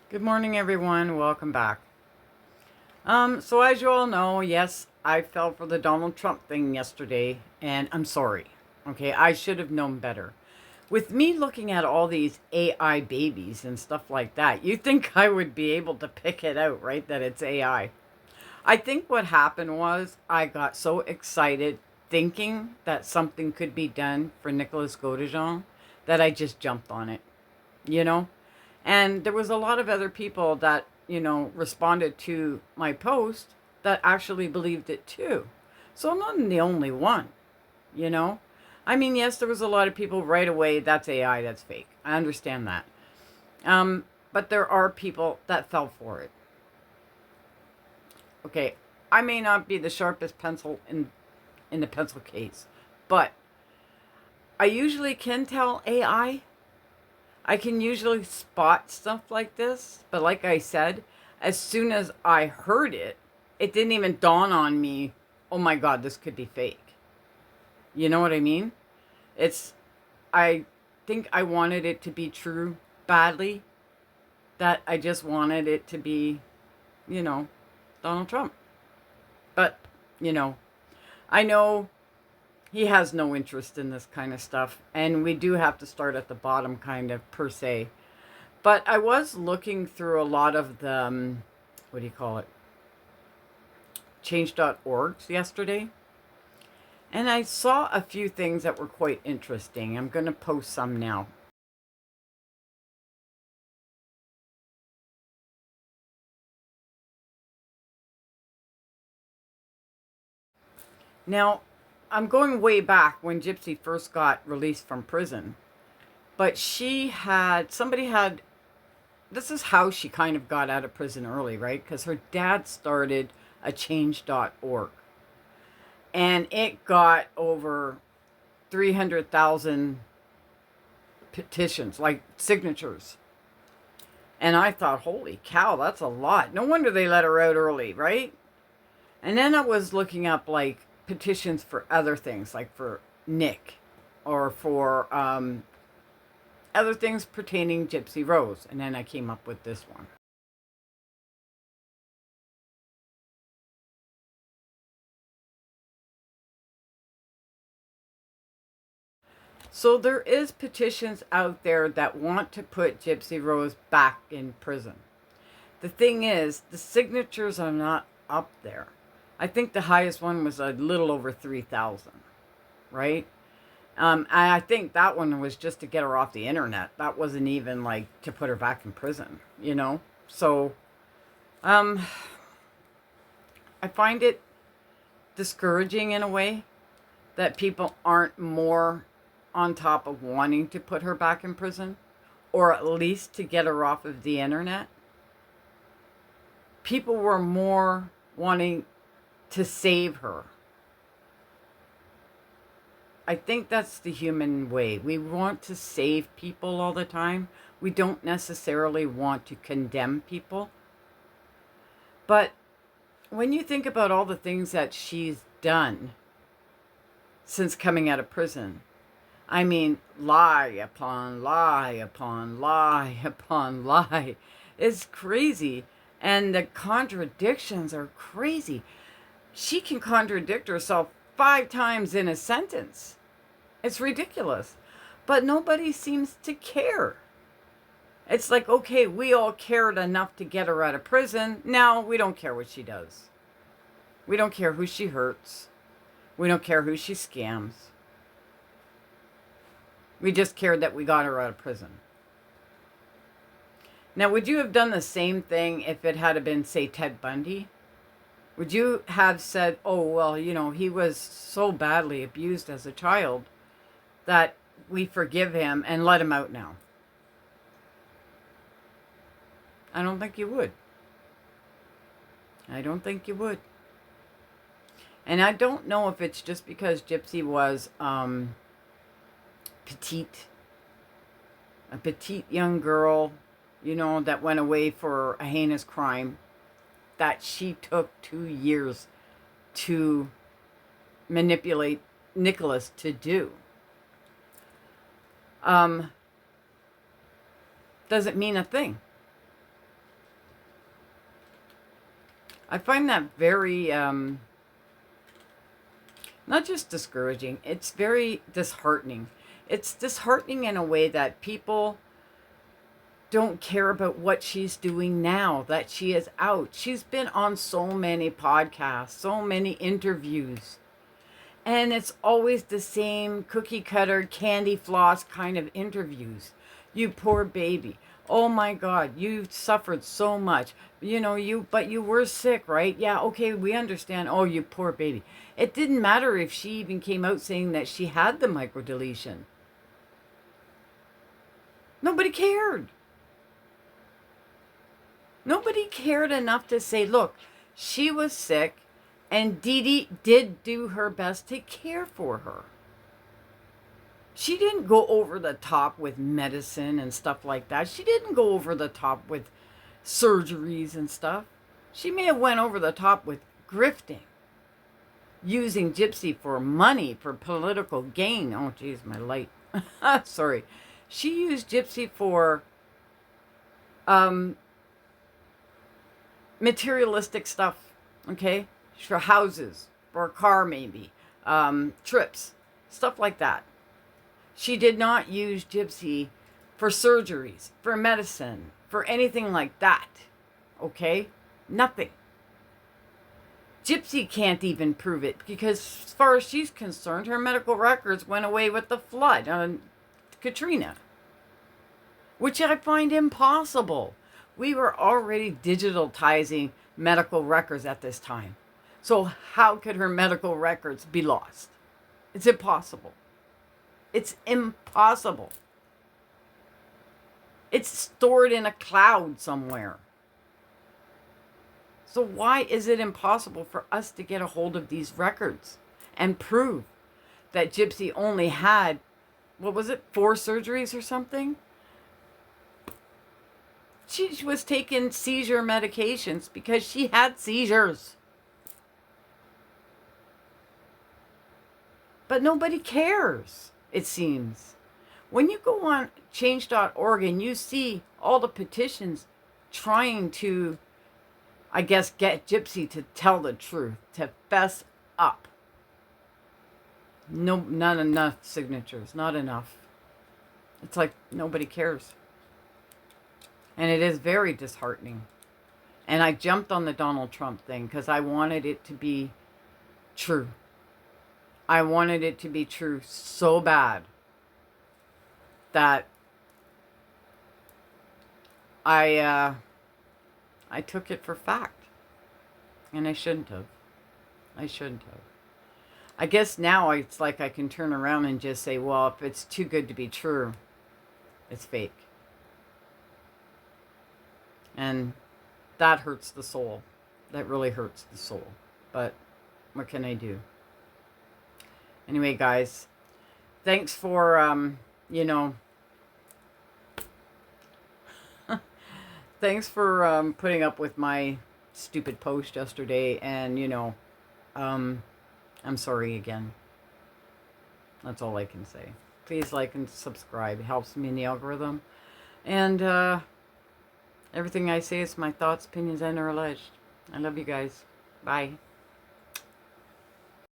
Good morning, everyone. Welcome back. So as you all know, yes, I fell for the Donald Trump thing yesterday, and I'm sorry. Okay, I should have known better. With me looking at all these AI babies and stuff like that, you think I would be able to pick it out, right? That it's AI. I think what happened was I got so excited thinking that something could be done for Nicolas Gaudejean that I just jumped on it, you know? And there was a lot of other people that, responded to my post that actually believed it too. So I'm not the only one, you know? I mean, yes, there was a lot of people right away, that's AI, that's fake. I understand that. But there are people that fell for it. Okay, I may not be the sharpest pencil in the pencil case, but I usually can tell AI. I can usually spot stuff like this, but like I said, as soon as I heard it, it didn't even dawn on me, oh my God, this could be fake. You know what I mean? It's, I think I wanted it to be true badly, that I just wanted it to be, you know, Donald Trump. But, you know, I know he has no interest in this kind of stuff, and we do have to start at the bottom, kind of, per se. But I was looking through a lot of the, what do you call it, change.orgs yesterday. And I saw a few things that were quite interesting. I'm going to post some now. Now, I'm going way back when Gypsy first got released from prison. But somebody had, this is how she kind of got out of prison early, right? Because her dad started a change.org. And it got over 300,000 petitions, like signatures. And I thought, holy cow, that's a lot. No wonder they let her out early, right? And then I was looking up like petitions for other things, like for Nick or for other things pertaining GypsyRose. And then I came up with this one. So there is petitions out there that want to put GypsyRose back in prison. The thing is, the signatures are not up there. I think the highest one was a little over 3,000, right? And I think that one was just to get her off the internet. That wasn't even like to put her back in prison, you know? So, um, I find it discouraging in a way that people aren't more on top of wanting to put her back in prison, or at least to get her off of the internet. People were more wanting to save her. I think that's the human way. We want to save people all the time. We don't necessarily want to condemn people. But when you think about all the things that she's done since coming out of prison, I mean, lie upon lie upon lie upon lie. It's crazy. And the contradictions are crazy. She can contradict herself 5 times in a sentence. It's ridiculous. But nobody seems to care. It's like, okay, we all cared enough to get her out of prison. Now we don't care what she does. We don't care who she hurts. We don't care who she scams. We just cared that we got her out of prison. Now, would you have done the same thing if it had been, say, Ted Bundy? Would you have said, oh, well, he was so badly abused as a child that we forgive him and let him out now? I don't think you would. I don't think you would. And I don't know if it's just because Gypsy was petite, a petite young girl, that went away for a heinous crime, that she took 2 years to manipulate Nicholas to do. Doesn't mean a thing. I find that very, not just discouraging, it's very disheartening. It's disheartening in a way that people don't care about what she's doing now that she is out. She's been on so many podcasts, so many interviews, and it's always the same cookie cutter, candy floss kind of interviews. You poor baby. Oh my God, you suffered so much. But you were sick, right? Yeah, okay, we understand. Oh, you poor baby. It didn't matter if she even came out saying that she had the microdeletion. Nobody cared. Nobody cared enough to say, look, she was sick and Dee Dee did do her best to care for her. She didn't go over the top with medicine and stuff like that. She didn't go over the top with surgeries and stuff. She may have went over the top with grifting, using Gypsy for money, for political gain. Oh, geez, my light. Sorry. She used Gypsy for materialistic stuff, okay? For houses, for a car maybe, trips, stuff like that. She did not use Gypsy for surgeries, for medicine, for anything like that. Okay? Nothing. Gypsy can't even prove it because as far as she's concerned, her medical records went away with the flood on Katrina, which I find impossible. We were already digitalizing medical records at this time. So how could her medical records be lost? It's impossible. It's impossible. It's stored in a cloud somewhere. So why is it impossible for us to get a hold of these records and prove that Gypsy only had, 4 surgeries or something? She was taking seizure medications because she had seizures. But nobody cares, it seems. When you go on change.org and you see all the petitions trying to, I guess, get Gypsy to tell the truth, to fess up. No, not enough signatures, not enough. It's like nobody cares. And it is very disheartening. And I jumped on the Donald Trump thing because I wanted it to be true. I wanted it to be true so bad that I took it for fact. And I shouldn't have. I guess now it's like I can turn around and just say, well, if it's too good to be true, it's fake. And that hurts the soul. That really hurts the soul. But what can I do? Anyway, guys, thanks for, thanks for putting up with my stupid post yesterday. And, I'm sorry again. That's all I can say. Please like and subscribe. It helps me in the algorithm. And everything I say is my thoughts, opinions, and are alleged. I love you guys. Bye.